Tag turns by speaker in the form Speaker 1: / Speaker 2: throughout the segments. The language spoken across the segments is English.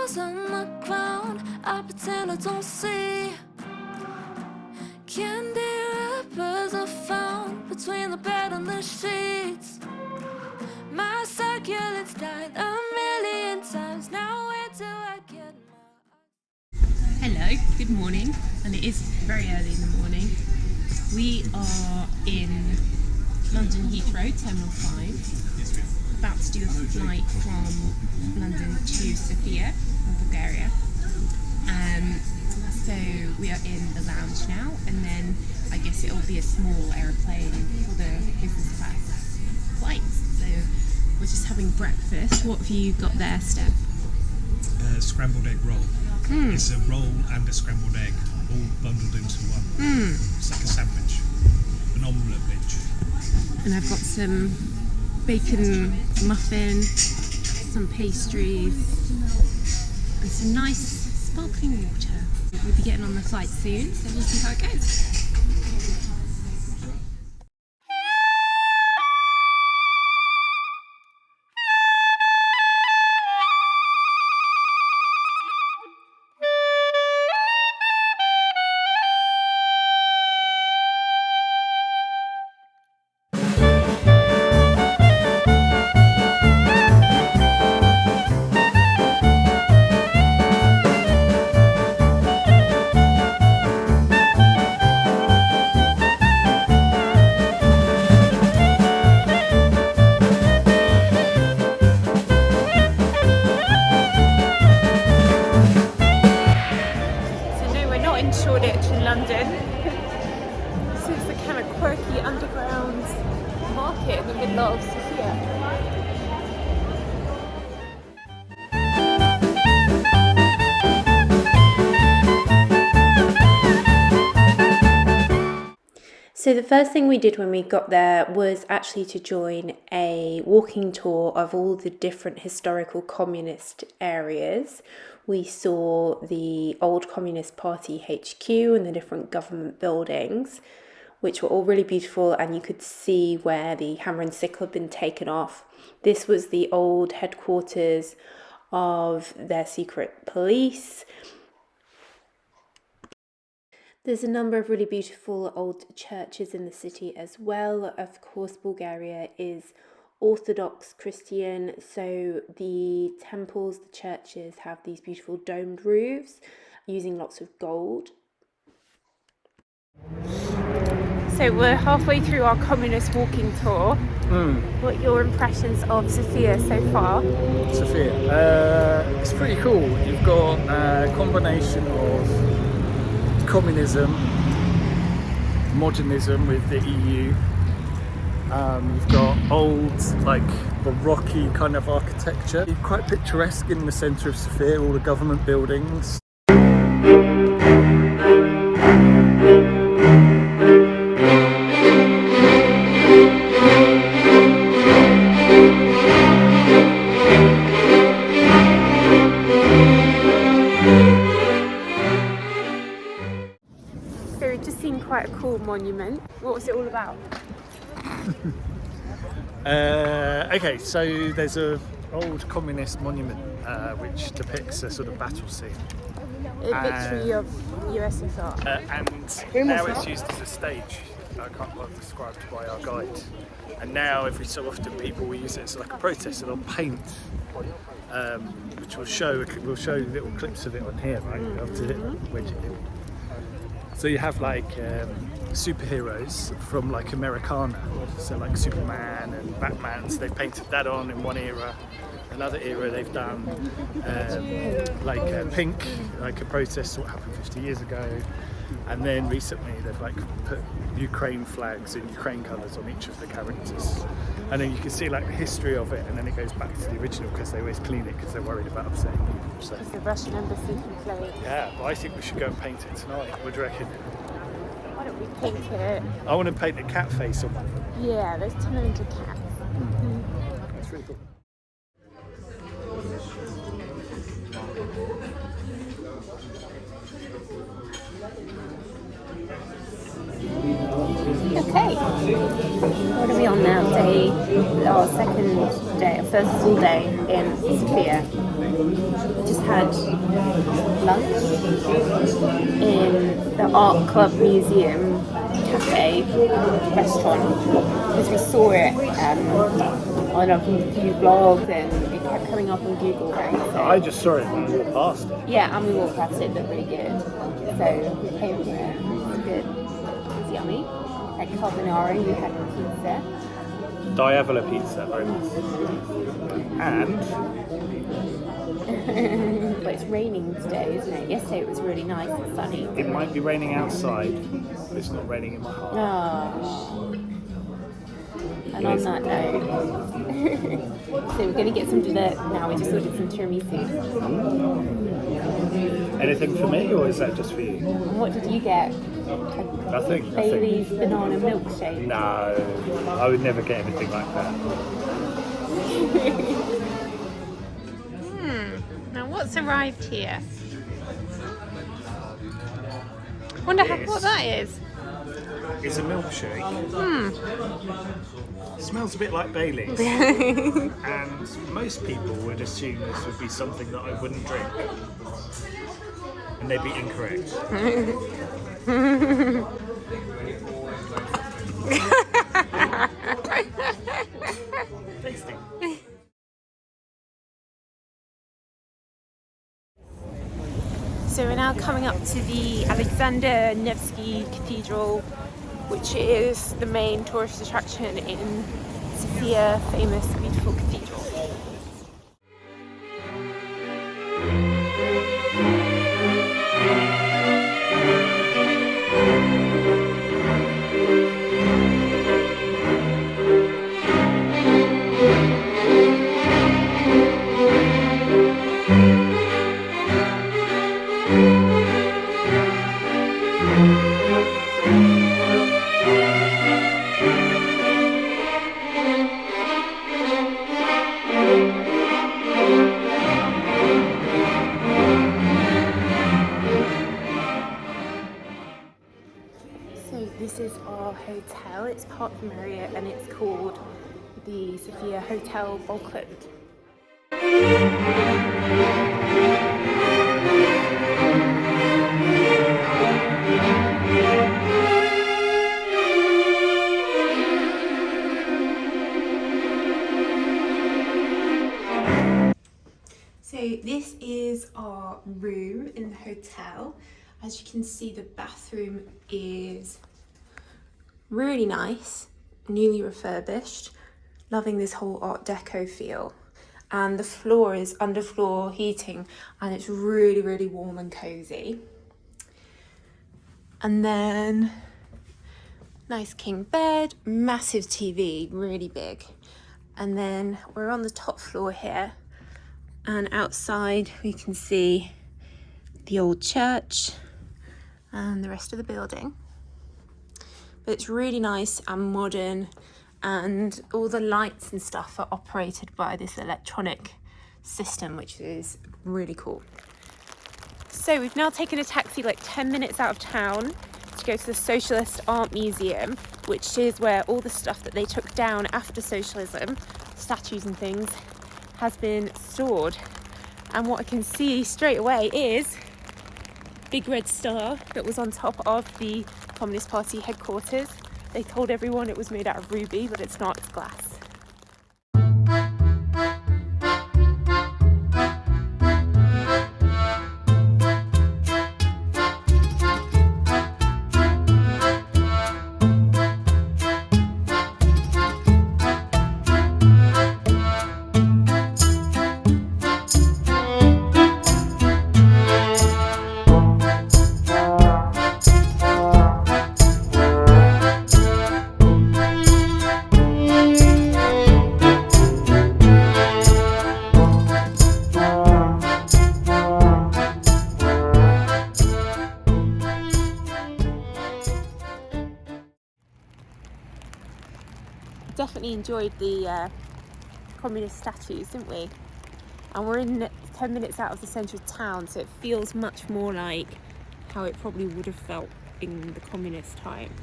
Speaker 1: shadows on the ground, I pretend I don't see. Candy wrappers are found between the bed and the sheets. My succulents died a million times. Now where do I get my...
Speaker 2: Hello, good morning, and it is very early in the morning. We are in London Heathrow, Terminal 5, about to do a flight from London to Sofia in Bulgaria. So we are in the lounge now, and then I guess it'll be a small aeroplane for the business class flight. So we're just having breakfast. What have you got there, Steph?
Speaker 3: Scrambled egg roll. It's a roll and a scrambled egg all bundled into one. It's like a sandwich, an omelette bitch.
Speaker 2: And I've got some bacon muffin, some pastries, and some nice sparkling water. We'll be getting on the flight soon, so we'll see how it goes. London. This is the kind of quirky underground market in the middle of Sofia. So the first thing we did when we got there was actually to join a walking tour of all the different historical communist areas. We saw the old Communist Party HQ and the different government buildings, which were all really beautiful, and you could see where the hammer and sickle had been taken off. This was the old headquarters of their secret police. There's a number of really beautiful old churches in the city as well. Of course, Bulgaria is Orthodox Christian, so the temples, the churches have these beautiful domed roofs using lots of gold. So we're halfway through our communist walking tour. What are your impressions of Sofia so far?
Speaker 4: Sofia, it's pretty cool. You've got a combination of communism, modernism with the EU. You've got old, like, Baroque kind of architecture. Quite picturesque in the centre of Sofia, all the government buildings.
Speaker 2: So we've just seen quite a cool monument. What was it all about?
Speaker 4: Okay, so there's a old communist monument which depicts a sort of battle scene.
Speaker 2: A victory of USSR.
Speaker 4: And now it's used as a stage. I can't well described by our guide. And now every so often people will use it as like a protest, so they'll paint, which we'll show little clips of it on here, right? I'll have to wedge it in. So you have like superheroes from like Americana, so like Superman and Batman, so they've painted that on in one era. Another era they've done Pink, like a protest what happened 50 years ago. And then recently they've like put Ukraine flags and Ukraine colours on each of the characters. And then you can see like the history of it, and then it goes back to the original because they always clean it because they're worried about upsetting people. So.
Speaker 2: Because the Russian embassy can play it.
Speaker 4: Yeah, but I think we should go and paint it tonight. What do you reckon?
Speaker 2: Why don't we paint it?
Speaker 4: I want to paint a cat face on one.
Speaker 2: Yeah, let's turn it into cats.
Speaker 4: That's really cool.
Speaker 2: Okay, what are we on now? Our second day, our first full day in Sofia. We just had lunch in the Art Club Museum Cafe restaurant because we saw it on a few blogs and it kept coming up on Google, right? So,
Speaker 4: I just saw it when we walked past it.
Speaker 2: yeah, and we walked past it, it looked really good. So we came here, it was good. It was yummy. At carbonara, you had pizza.
Speaker 4: Diavola pizza, very nice. And
Speaker 2: But it's raining today, isn't it? Yesterday it was really nice and sunny.
Speaker 4: it might be raining outside, but it's not raining in my heart.
Speaker 2: Oh. And on that note, so we're going to get some dessert now. We just ordered some tiramisu.
Speaker 4: Anything for me, or is that just for you?
Speaker 2: And what did you get?
Speaker 4: Nothing.
Speaker 2: Bailey's banana milkshake.
Speaker 4: No, I would never get anything like that.
Speaker 2: Now what's arrived here? Wonder what that is.
Speaker 4: It's a milkshake. Smells a bit like Bailey's. And most people would assume this would be something that I wouldn't drink. And they'd be incorrect. Tasty.
Speaker 2: So we're now coming up to the Alexander Nevsky Cathedral, which is the main tourist attraction in Sofia, famous beautiful cathedral. This is our hotel. It's part of Marriott and it's called the Sofia Hotel Bulgarian. So this is our room in the hotel. As you can see, the bathroom is really nice, newly refurbished. Loving this whole Art Deco feel. And the floor is underfloor heating and it's really, really warm and cozy. And then nice king bed, massive TV, really big. And then we're on the top floor here. And outside we can see the old church and the rest of the building. But it's really nice and modern, and all the lights and stuff are operated by this electronic system, which is really cool. So we've now taken a taxi like 10 minutes out of town to go to the Socialist Art Museum, which is where all the stuff that they took down after socialism, statues and things, has been stored. And what I can see straight away is big red star that was on top of the Communist Party headquarters. They told everyone it was made out of ruby, but it's not, it's glass. Definitely enjoyed the communist statues, didn't we? And we're in 10 minutes out of the centre of town, so it feels much more like how it probably would have felt in the communist times.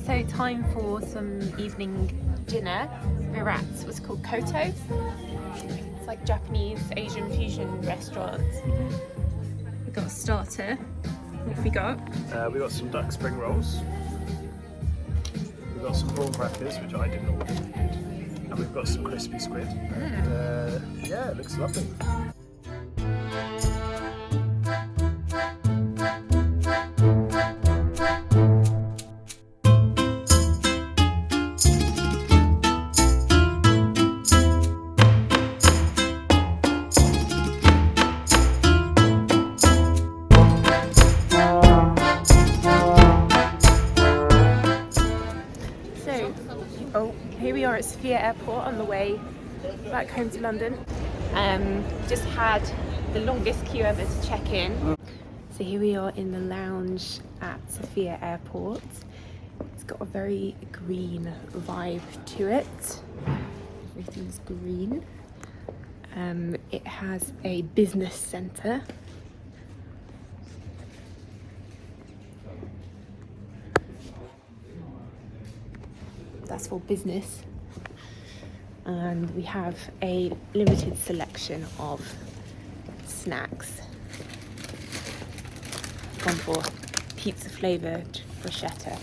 Speaker 2: So time for some evening dinner. Virat's was called koto. You can It's like Japanese, Asian fusion restaurants. We've got a starter. What have we got?
Speaker 4: We got some duck spring rolls. We've got some prawn crackers, which I didn't order. And we've got some crispy squid. And, yeah, it looks lovely.
Speaker 2: Here we are at Sofia Airport on the way back home to London. Just had the longest queue ever to check in. So here we are in the lounge at Sofia Airport. It's got a very green vibe to it. Everything's green. It has a business centre. That's for business, and we have a limited selection of snacks. Gone for pizza flavoured bruschetta.